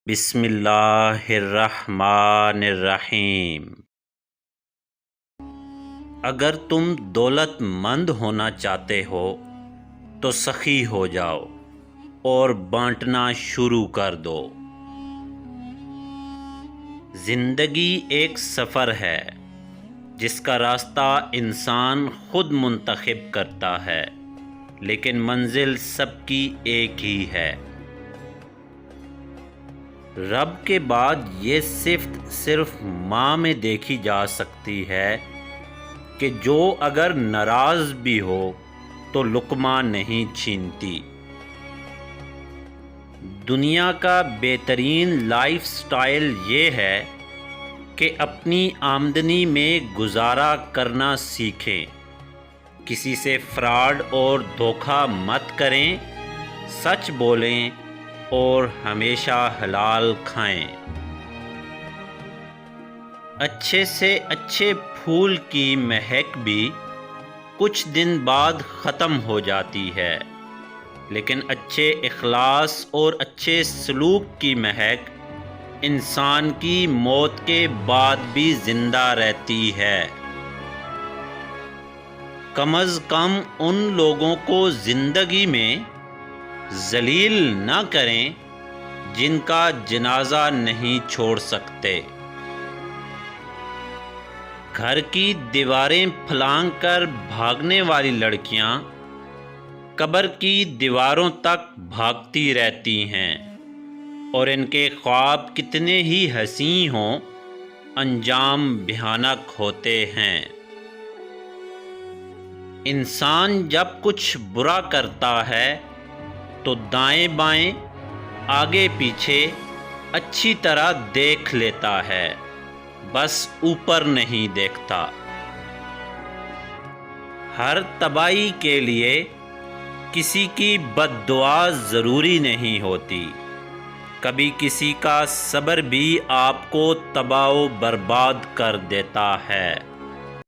بسم اللہ الرحمن الرحیم۔ اگر تم دولت مند ہونا چاہتے ہو تو سخی ہو جاؤ اور بانٹنا شروع کر دو۔ زندگی ایک سفر ہے جس کا راستہ انسان خود منتخب کرتا ہے، لیکن منزل سب کی ایک ہی ہے۔ رب کے بعد یہ صرف ماں میں دیکھی جا سکتی ہے کہ جو اگر ناراض بھی ہو تو لقمہ نہیں چھینتی۔ دنیا کا بہترین لائف سٹائل یہ ہے کہ اپنی آمدنی میں گزارا کرنا سیکھیں، کسی سے فراڈ اور دھوکہ مت کریں، سچ بولیں اور ہمیشہ حلال کھائیں۔ اچھے سے اچھے پھول کی مہک بھی کچھ دن بعد ختم ہو جاتی ہے، لیکن اچھے اخلاص اور اچھے سلوک کی مہک انسان کی موت کے بعد بھی زندہ رہتی ہے۔ کم از کم ان لوگوں کو زندگی میں ذلیل نہ کریں جن کا جنازہ نہیں چھوڑ سکتے۔ گھر کی دیواریں پھلانگ کر بھاگنے والی لڑکیاں قبر کی دیواروں تک بھاگتی رہتی ہیں، اور ان کے خواب کتنے ہی حسین ہوں، انجام بھیانک ہوتے ہیں۔ انسان جب کچھ برا کرتا ہے تو دائیں بائیں آگے پیچھے اچھی طرح دیکھ لیتا ہے، بس اوپر نہیں دیکھتا۔ ہر تباہی کے لیے کسی کی بد دعا ضروری نہیں ہوتی، کبھی کسی کا صبر بھی آپ کو تباہ و برباد کر دیتا ہے۔